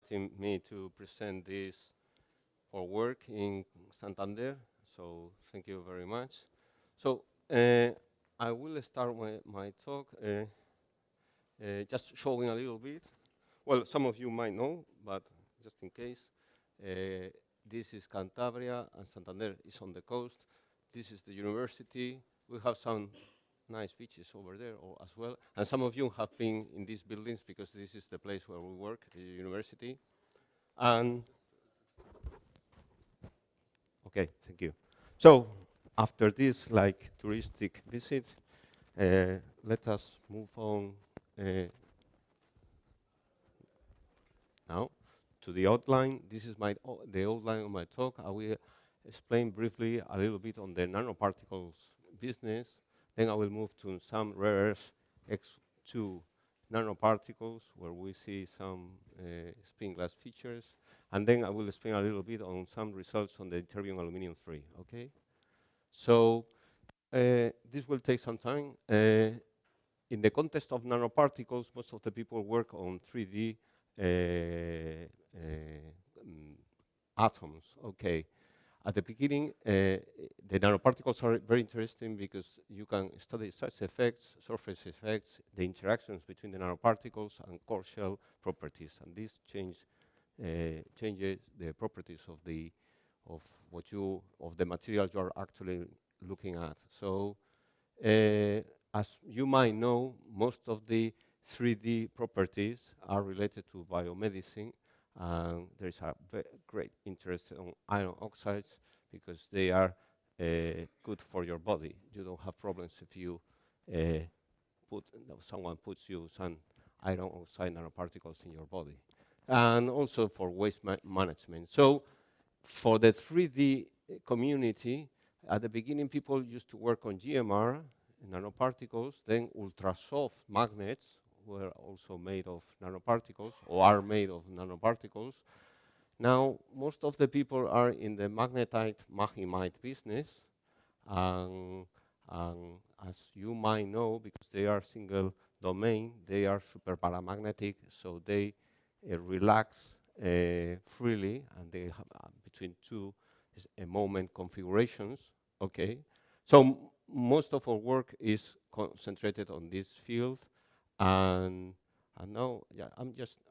inviting me to present this for work in Santander. So thank you very much. So I will start my talk just showing a little bit. Well, some of you might know, but just in case, this is Cantabria, and Santander is on the coast. This is the university. We have some nice beaches over there as well. And some of you have been in these buildings because this is the place where we work, the university. And okay, thank you. So after this, like, touristic visit, let us move on now to the outline. This is the outline of my talk. I will explain briefly a little bit on the nanoparticles business. Then I will move to some rare earth X2 nanoparticles, where we see some spin glass features. And then I will explain a little bit on some results on the Ytterbium aluminium 3, okay? So this will take some time. In the context of nanoparticles, most of the people work on 3D atoms, okay? At the beginning, the nanoparticles are very interesting because you can study such effects, surface effects, the interactions between the nanoparticles and core shell properties, and this changes the properties of the materials you are actually looking at. So, as you might know, most of the 3D properties are related to biomedicine. There is a great interest in iron oxides because they are good for your body. You don't have problems if you someone puts you some iron oxide nanoparticles in your body. And also for waste management. So for the 3D community, at the beginning people used to work on GMR, nanoparticles, then ultra-soft magnets were also made of nanoparticles, or are made of nanoparticles. Now, most of the people are in the magnetite, mahimite business, and as you might know, because they are single domain, they are super paramagnetic, so they relax freely, and they have between two moment configurations, okay? So most of our work is concentrated on this field. And now, yeah,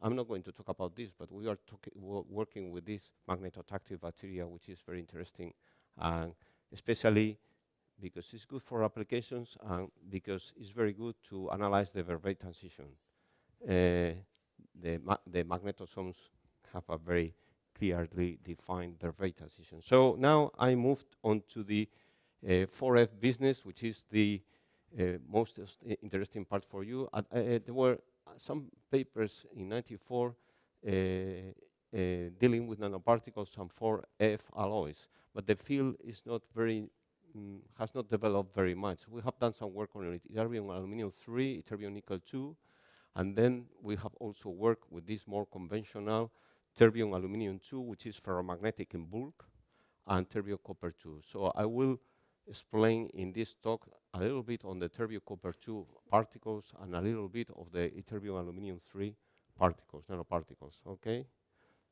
I'm not going to talk about this, but we are working with this magnetoattractive bacteria, which is very interesting, and especially because it's good for applications and because it's very good to analyze the Vervet transition. The magnetosomes have a very clearly defined Vervet transition. So now I moved on to the 4F business, which is the most interesting part for you. There were some papers in '94 dealing with nanoparticles and 4F alloys, but the field is not very has not developed very much. We have done some work on Ytterbium aluminium 3, Ytterbium nickel 2, and then we have also worked with this more conventional terbium aluminium 2, which is ferromagnetic in bulk, and terbium copper 2. So I will explain in this talk a little bit on the terbium copper 2 particles and a little bit of the Ytterbium aluminium 3 particles, nanoparticles, okay?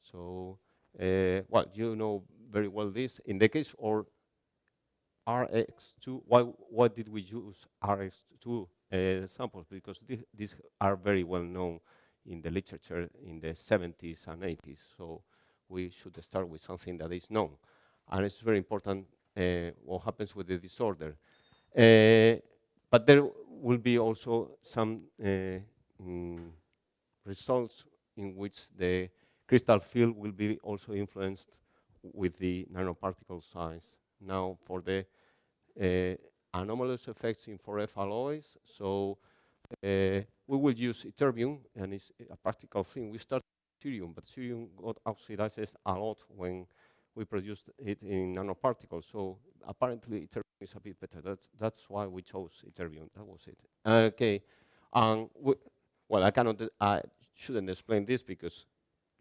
So, well, you know very well this. In the case of RX2, why did we use RX2 samples? Because these are very well known in the literature in the 70s and 80s. So we should start with something that is known. And it's very important what happens with the disorder. But there will be also some results in which the crystal field will be also influenced with the nanoparticle size. Now, for the anomalous effects in 4F alloys, so we will use Ytterbium, and it's a practical thing. We started with cerium, but cerium got oxidized a lot when we produced it in nanoparticles. So apparently Ytterbium is a bit better. That's why we chose Ytterbium. That was it. Okay. Well, I shouldn't explain this because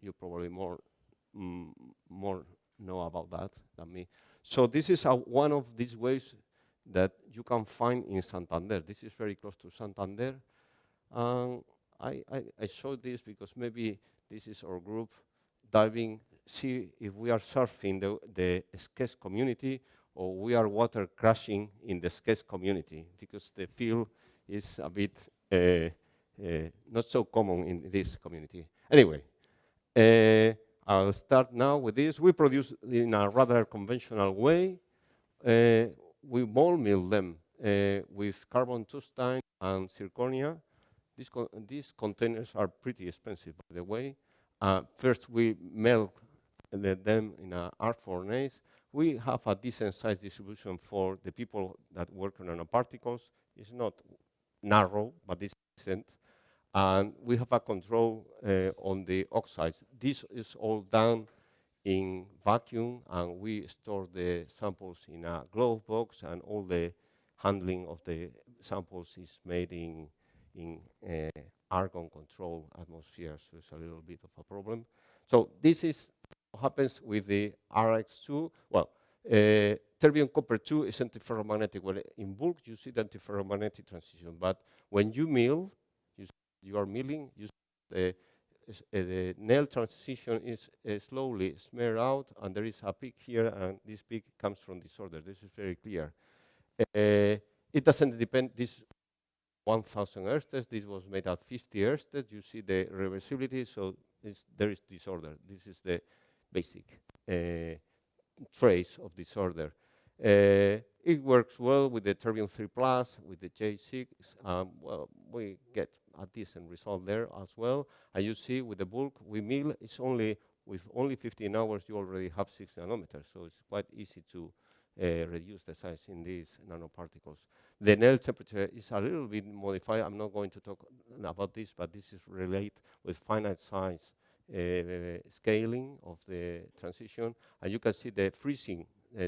you probably more know about that than me. So this is one of these ways that you can find in Santander. This is very close to Santander. I showed this because maybe this is our group diving, see if we are surfing the sketch community or we are water crashing in the sketch community, because the field is a bit not so common in this community. Anyway, I'll start now with this. We produce in a rather conventional way. We ball mill them with carbon tungsten and zirconia. These containers are pretty expensive, by the way. First, we melt them in an arc furnace. We have a decent size distribution for the people that work on nanoparticles. It's not narrow, but it's decent. And we have a control on the oxides. This is all done in vacuum, and we store the samples in a glove box, and all the handling of the samples is made in argon control atmosphere, so it's a little bit of a problem. So this is what happens with the RX2. Well, terbium copper 2 is antiferromagnetic. Well, in bulk, you see the antiferromagnetic transition, but when you mill, you are milling, you see the nail transition is slowly smeared out, and there is a peak here, and this peak comes from disorder. This is very clear. It doesn't depend, this 1,000 Ersteds, this was made at 50 Ersteds. You see the reversibility, so there is disorder. This is the basic trace of disorder. It works well with the terbium 3+, with the J6. Well, we get a decent result there as well. And you see with the bulk, we mill, it's only, with only 15 hours, you already have 6 nanometers. So it's quite easy to reduce the size in these nanoparticles. The nail temperature is a little bit modified. I'm not going to talk about this, but this is related with finite size scaling of the transition. And you can see the freezing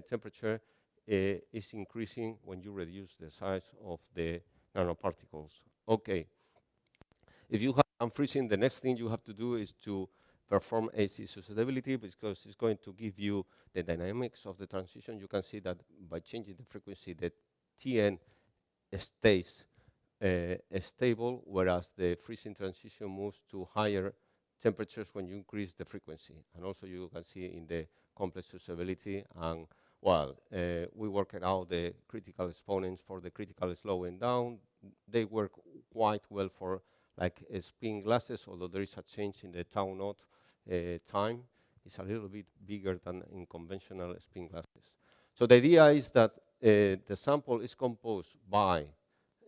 temperature is increasing when you reduce the size of the nanoparticles. Okay. If you have unfreezing, the next thing you have to do is to perform AC susceptibility, because it's going to give you the dynamics of the transition. You can see that by changing the frequency, the Tn stays stable, whereas the freezing transition moves to higher temperatures when you increase the frequency. And also you can see in the complex susceptibility, and well, we worked out the critical exponents for the critical slowing down. They work quite well for like spin glasses, although there is a change in the tau naught time. It's a little bit bigger than in conventional spin glasses. So the idea is that the sample is composed by,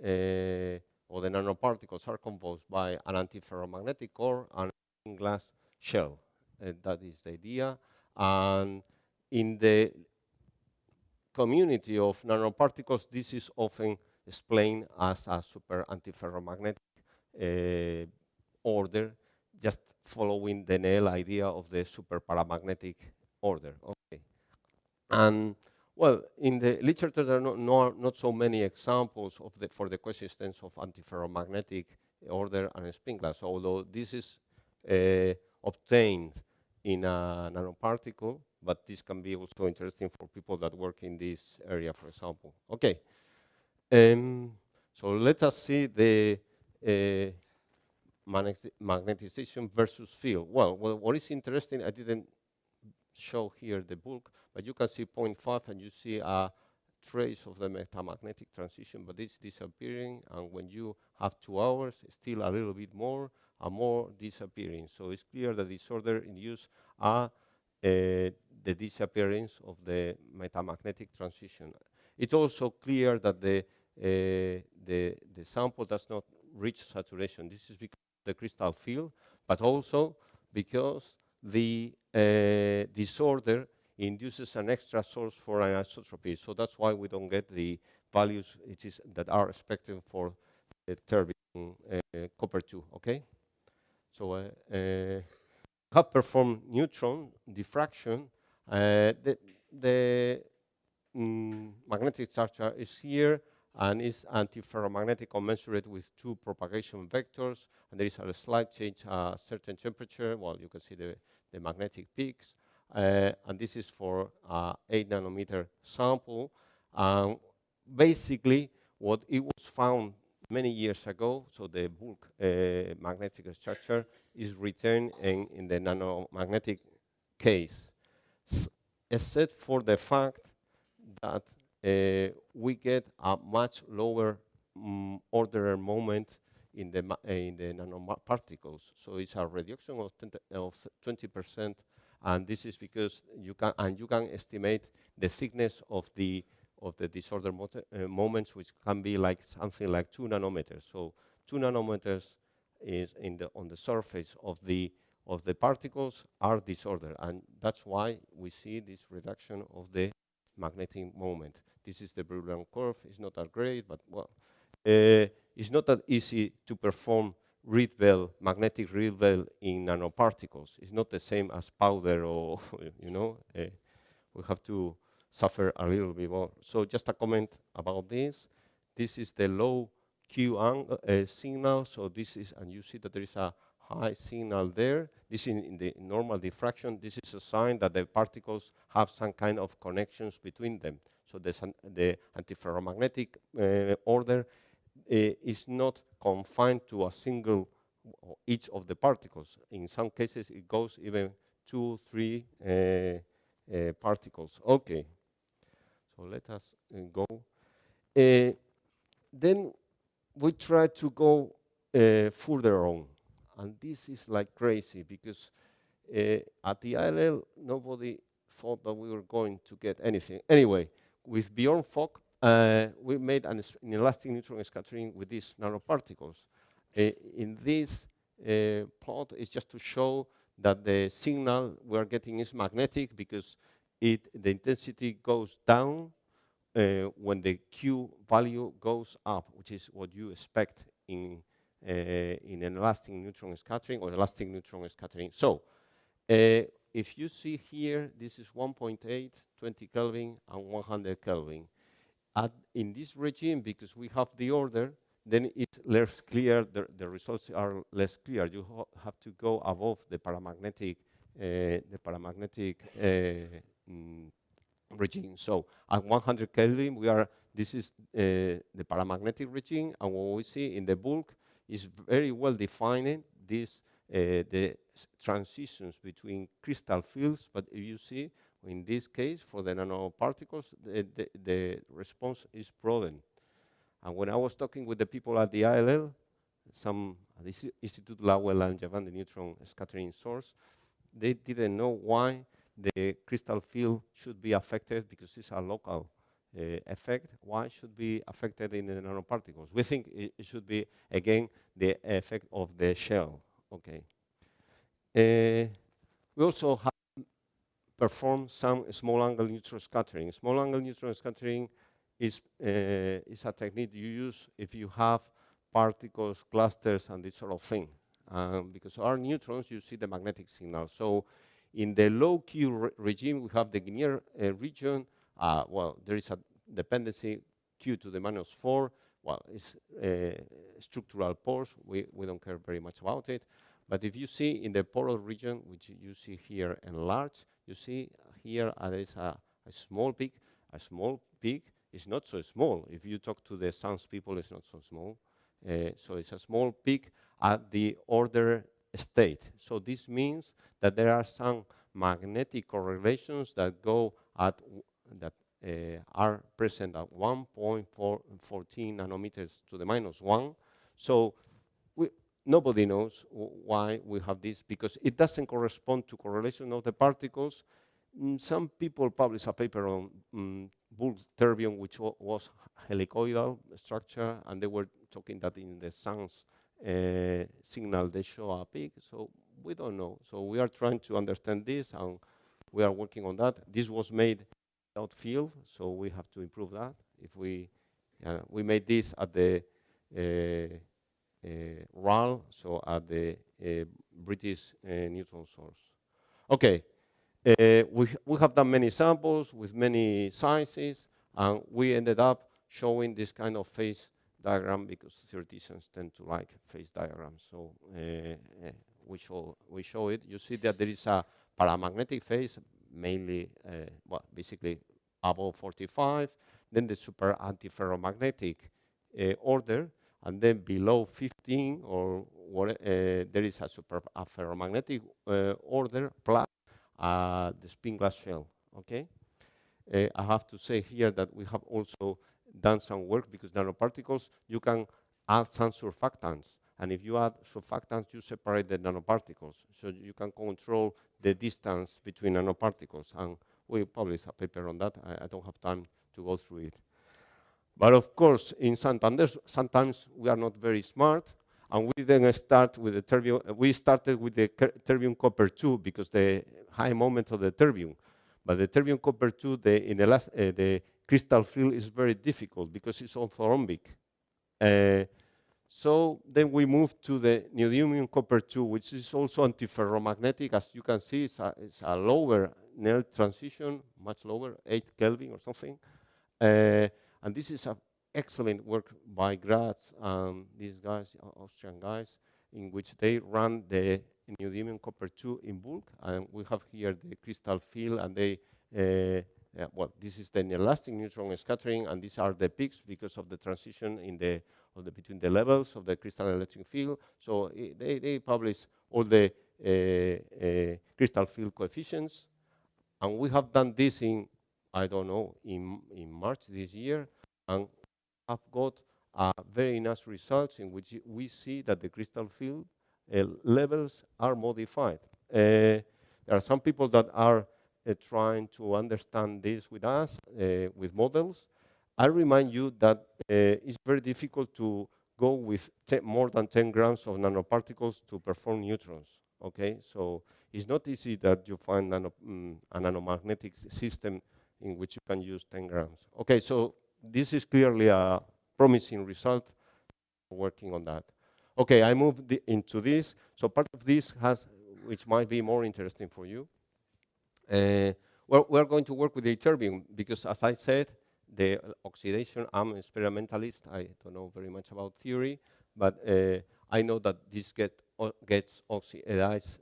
or the nanoparticles are composed by an antiferromagnetic core and a spin glass shell. That is the idea. And in the community of nanoparticles, this is often explained as a super antiferromagnetic order, just following the Nel idea of the super paramagnetic order. Okay. And well, in the literature, there are not so many examples of for the coexistence of antiferromagnetic order and spin glass, although this is obtained in a nanoparticle, but this can be also interesting for people that work in this area, for example. Okay. So let us see the magnetization versus field. Well, what is interesting, I didn't show here the bulk, but you can see 0.5 and you see a trace of the metamagnetic transition, but it's disappearing, and when you have 2 hours, it's still a little bit more and more disappearing. So it's clear that disorder induces the disappearance of the metamagnetic transition. It's also clear that the sample does not reach saturation. This is because of the crystal field, but also because the disorder induces an extra source for anisotropy. So that's why we don't get the values that are expected for the terbium copper 2. Okay. So have performed neutron diffraction. The magnetic structure is here, and is antiferromagnetic commensurate with 2 propagation vectors, and there is a slight change at a certain temperature. Well, you can see the magnetic peaks, and this is for 8 nanometer sample. Basically, what it was found many years ago, so the bulk magnetic structure is retained in the nanomagnetic case, except for the fact that we get a much lower order moment in the nanoparticles. So it's a reduction of 20%, and this is because you can estimate the thickness of the disorder moments, which can be like something like 2 nanometers. So 2 nanometers is on the surface of the particles are disordered, and that's why we see this reduction of the magnetic moment. This is the Brillouin curve. It's not that great, but well, it's not that easy to perform magnetic Rietveld in nanoparticles. It's not the same as powder, or you know, we have to suffer a little bit more. So just a comment about this. This is the low Q signal. So this is, and you see that there is a high signal there. This is in the normal diffraction. This is a sign that the particles have some kind of connections between them. So the antiferromagnetic order is not confined to a single each of the particles. In some cases, it goes even 2, 3 particles. Okay, so let us go. Then we try to go further on, and this is like crazy because at the ILL nobody thought that we were going to get anything. Anyway, with Bjorn Fock, we made an elastic neutron scattering with these nanoparticles. In this plot is just to show that the signal we are getting is magnetic because the intensity goes down when the Q value goes up, which is what you expect in an elastic neutron scattering or elastic neutron scattering. So if you see here, this is 1.8, 20 Kelvin, and 100 Kelvin. In this regime, because we have the order, then it's less clear, the results are less clear. You have to go above the paramagnetic regime. So at 100 Kelvin, this is the paramagnetic regime, and what we see in the bulk is very well defined the transitions between crystal fields. But if you see, in this case, for the nanoparticles, the response is broadened. And when I was talking with the people at the ILL, some at the Institute Lowell and Javan, the neutron scattering source, they didn't know why the crystal field should be affected, because it's a local effect. Why should be affected in the nanoparticles? We think it should be, again, the effect of the shell. Okay. We also have performed some small angle neutron scattering. Small angle neutron scattering is a technique you use if you have particles, clusters, and this sort of thing. Because our neutrons, you see the magnetic signal. So in the low Q regime, we have the Guinier region. Well, there is a dependency Q to the -4. Well, it's structural pores. We don't care very much about it. But if you see in the polar region, which you see here enlarged, you see here there is a small peak. A small peak is not so small. If you talk to the SANS people, it's not so small. So it's a small peak at the order state. So this means that there are some magnetic correlations that are present at 1.14 nanometers to the -1. So nobody knows why we have this, because it doesn't correspond to correlation of the particles. Some people published a paper on bulk terbium, which was helicoidal structure, and they were talking that in the SANS signal they show a peak. So we don't know. So we are trying to understand this, and we are working on that. This was made without field, so we have to improve that. If we made this at the RAL, so at the British neutron source. Okay, we have done many samples with many sizes, and we ended up showing this kind of phase diagram, because theoreticians tend to like phase diagrams. So we show it. You see that there is a paramagnetic phase, mainly, well, basically above 45. Then the super antiferromagnetic order, and then below 15 or what, there is a ferromagnetic order plus the spin glass shell. Okay, I have to say here that we have also done some work because nanoparticles you can add some surfactants, and if you add surfactants, you separate the nanoparticles, so you can control the distance between nanoparticles. And we published a paper on that. I don't have time to go through it. But of course, in Santander, sometimes we are not very smart, and we then start with the terbium. We started with the terbium copper 2 because the high moment of the terbium. But the terbium copper 2, the crystal field is very difficult because it's orthorhombic. So then we moved to the neodymium copper 2, which is also antiferromagnetic. As you can see, it's a lower Nernst transition, much lower, 8 Kelvin or something. And this is an excellent work by Graz and these guys, Austrian guys, in which they run the neodymium copper 2 in bulk. And we have here the crystal field, and they, well, this is the inelastic neutron scattering, and these are the peaks because of the transition in the between the levels of the crystal electric field. So they publish all the crystal field coefficients, and we have done this in, I don't know, in March this year, and have got very nice results in which we see that the crystal field levels are modified. There are some people that are trying to understand this with us, with models. I remind you that it's very difficult to go with more than 10 grams of nanoparticles to perform neutrons. Okay, so it's not easy that you find a nanomagnetic system in which you can use 10 grams. Okay, so this is clearly a promising result. Working on that. Okay, I moved into this. So part of this has, which might be more interesting for you. We're going to work with the Ytterbium because, as I said, the oxidation, I'm an experimentalist. I don't know very much about theory, but I know that this gets oxidized.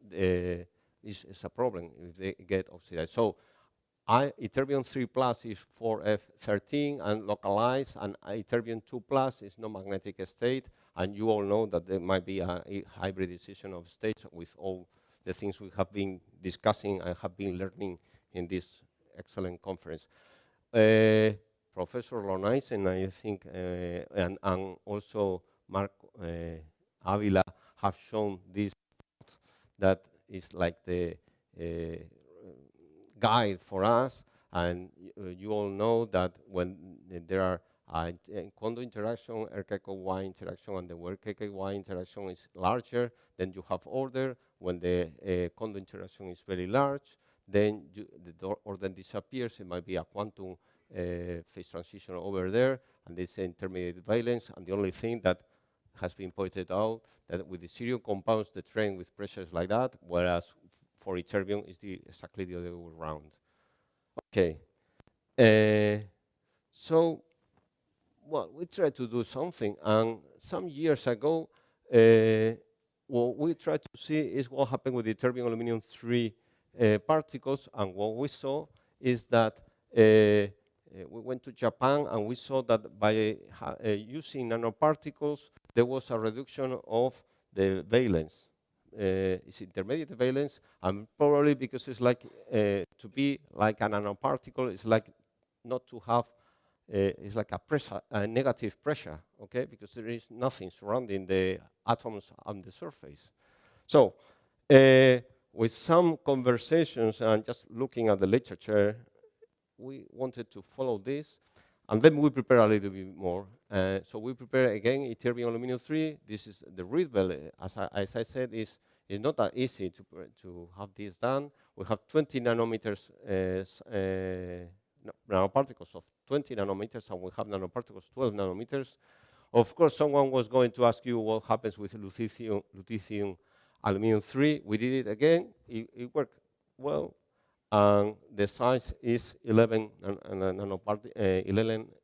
Is a problem if they get oxidized. So Ytterbium 3 plus is 4F13 and localized, and Ytterbium 2 plus is no magnetic state. And you all know that there might be a hybridization of states with all the things we have been discussing and have been learning in this excellent conference. Professor Lonaisen, I think, and also Mark Avila have shown this, that is like the guide for us. And you all know that when there are Kondo interaction, RKKY interaction, and the RKKY interaction is larger, then you have order. When the Kondo interaction is very large, then the order disappears. It might be a quantum phase transition over there, and this intermediate valence. And the only thing that has been pointed out that with the serial compounds, the trend with pressures like that, whereas for Ytterbium is exactly the other way around. Okay. So, well, we tried to do something, and some years ago, what we tried to see is what happened with the Ytterbium aluminum 3 particles, and what we saw is that we went to Japan, and we saw that by using nanoparticles, there was a reduction of the valence. It's intermediate valence, and probably because it's like to be like a nanoparticle, it's like not to have, it's like a pressure, a negative pressure, okay, because there is nothing surrounding the atoms on the surface. So, with some conversations and just looking at the literature, we wanted to follow this, and then we prepare a little bit more. So we prepare again Ytterbium aluminum 3. This is the Reversibility. As I said, it's not that easy to have this done. We have 20 nanometers nanoparticles of 20 nanometers, and we have nanoparticles 12 nanometers. Of course, someone was going to ask you what happens with lutetium aluminum 3. We did it again. It worked well. And the size is 11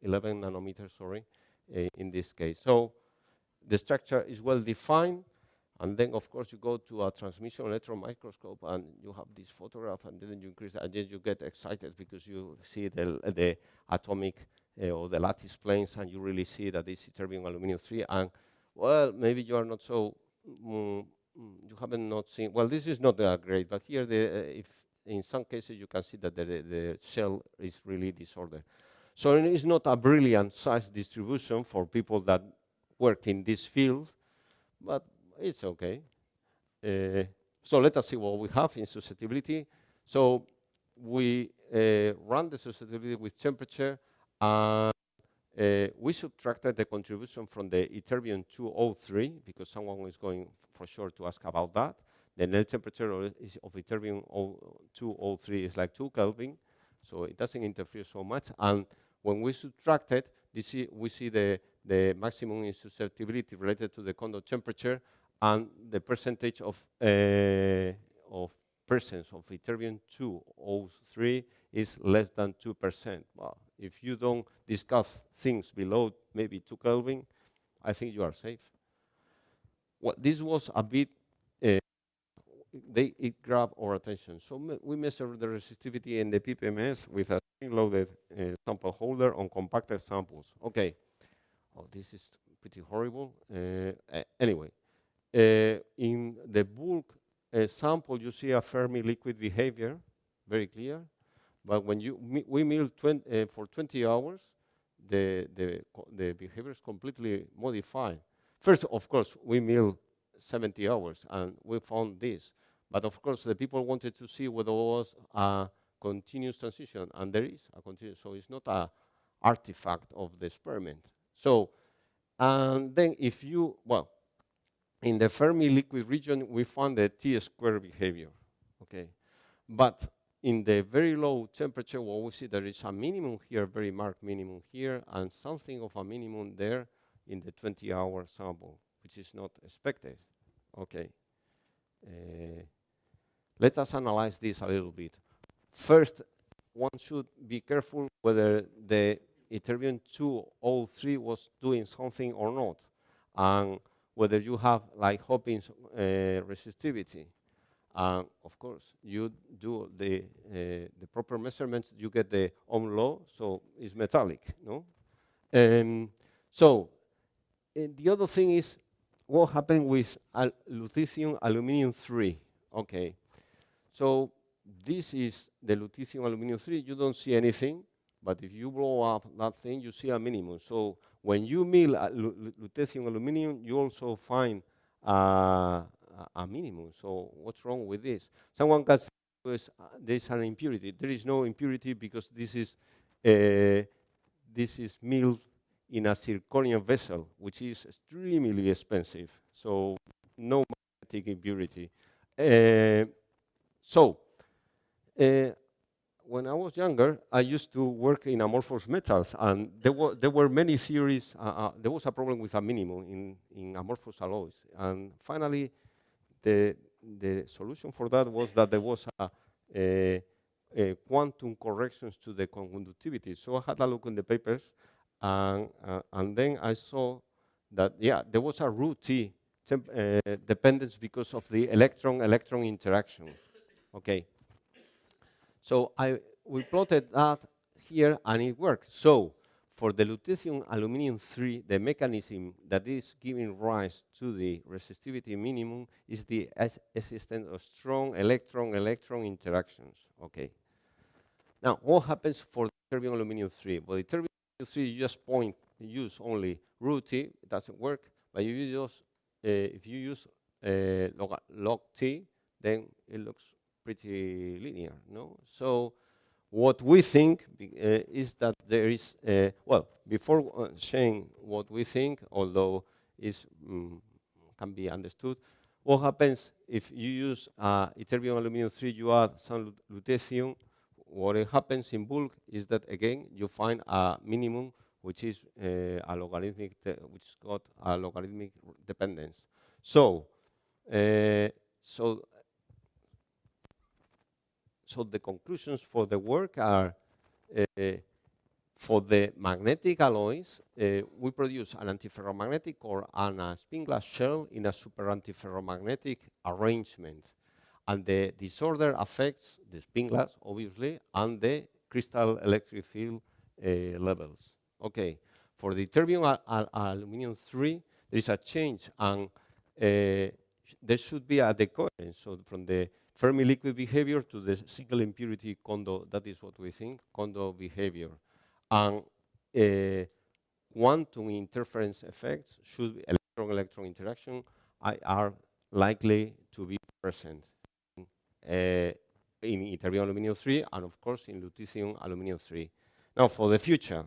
nanometers, sorry, in this case. So the structure is well defined, and then of course you go to a transmission electron microscope, and you have this photograph, and then you increase, and then you get excited because you see the atomic or the lattice planes, and you really see that this is Ytterbium aluminum 3, and Well, maybe you are not so, you haven't not seen, well, this is not that great, but here, if in some cases you can see that the shell is really disordered. So it's not a brilliant size distribution for people that work in this field, but it's okay. So let us see what we have in susceptibility. So we run the susceptibility with temperature, and we subtracted the contribution from the Ytterbium 203, because someone is going for sure to ask about that. The net temperature of Ytterbium 203 is like 2 Kelvin, so it doesn't interfere so much. And when we subtract it, we see the maximum in susceptibility related to the Kondo temperature, and the percentage of presence of Ytterbium 203 is less than 2%. Well, if you don't discuss things below maybe 2 Kelvin, I think you are safe. Well, this was a bit, it grabbed our attention. So we measured the resistivity in the PPMS with a spring-loaded sample holder on compacted samples. Okay. Oh, this is pretty horrible. Anyway, in the bulk sample, you see a Fermi liquid behavior, very clear. But when we mill for 20 hours, the behavior is completely modified. First, of course, we mill 70 hours, and we found this. But of course, the people wanted to see whether there was a continuous transition, and there is a continuous. So it's not an artifact of the experiment. So, and then if you, well, in the Fermi liquid region, we found the T-square behavior, okay? But in the very low temperature, what we see there is a minimum here, very marked minimum here, and something of a minimum there in the 20-hour sample, which is not expected, okay? Let us analyze this a little bit. First, one should be careful whether the Ytterbium 203 was doing something or not, and whether you have like Hopkins resistivity. Of course, you do the proper measurements, you get the Ohm law, so it's metallic, no? So the other thing is what happened with lutetium aluminium 3. Okay, so this is the lutetium aluminium 3. You don't see anything, but if you blow up that thing, you see a minimum. So when you mill lutetium aluminium, you also find a minimum. So what's wrong with this? Someone can say there's an impurity. There is no impurity because this is milled in a zirconium vessel, which is extremely expensive. So no magnetic impurity. When I was younger, I used to work in amorphous metals, and there were many theories. There was a problem with a minimum in amorphous alloys, and finally, the solution for that was that there was a quantum corrections to the conductivity. So I had a look in the papers, and then I saw that there was a root T dependence because of the electron-electron interaction. Okay. So we plotted that here, and it worked. So for the lutetium aluminium 3, the mechanism that is giving rise to the resistivity minimum is the existence of strong electron-electron interactions. Okay. Now, what happens for the ytterbium aluminium 3? Well, the ytterbium aluminium 3, you just use only root T, it doesn't work. But if you use log T, then it looks pretty linear, no? So what we think is that there is, well, before saying what we think, although it can be understood, what happens if you use ytterbium aluminium 3, you add some lutetium, what happens in bulk is that, again, you find a minimum which is a logarithmic, which got a logarithmic dependence. So the conclusions for the work are, for the magnetic alloys, we produce an antiferromagnetic core and a spin glass shell in a super antiferromagnetic arrangement. And the disorder affects the spin glass, obviously, and the crystal electric field levels. Okay, for the ytterbium aluminium 3, there is a change, and there should be a decoherence. So from the Fermi liquid behavior to the single impurity Kondo, that is what we think, Kondo behavior. And quantum interference effects should be electron-electron interaction are likely to be present in Ytterbium aluminium 3 and of course in lutetium aluminium 3. Now for the future,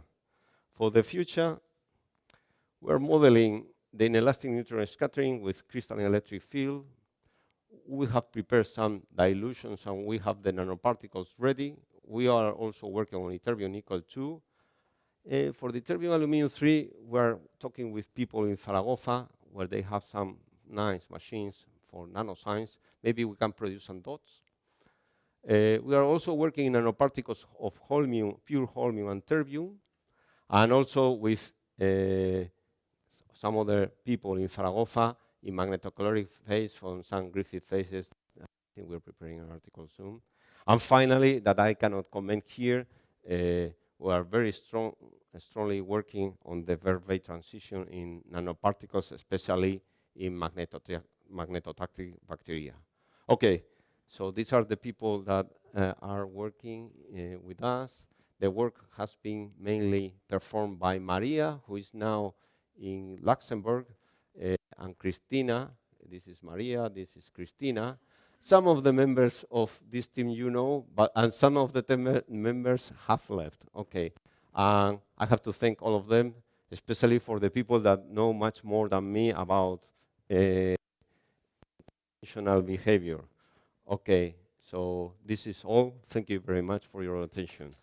we're modeling the inelastic neutron scattering with crystalline electric field. We have prepared some dilutions and we have the nanoparticles ready. We are also working on Ytterbium nickel 2. For the Ytterbium aluminium 3, we're talking with people in Zaragoza where they have some nice machines for nanoscience. Maybe we can produce some dots. We are also working in nanoparticles of holmium, pure holmium and terbium, and also with some other people in Zaragoza in magnetocaloric phase from some Griffith phases. I think we're preparing an article soon. And finally, that I cannot comment here, we are very strongly working on the Verve transition in nanoparticles, especially in magnetotactic bacteria. Okay, so these are the people that are working with us. The work has been mainly performed by Maria, who is now in Luxembourg, and Christina. This is Maria, this is Christina. Some of the members of this team you know, and some of the members have left. Okay, I have to thank all of them, especially for the people that know much more than me about functional behavior. Okay, so this is all. Thank you very much for your attention.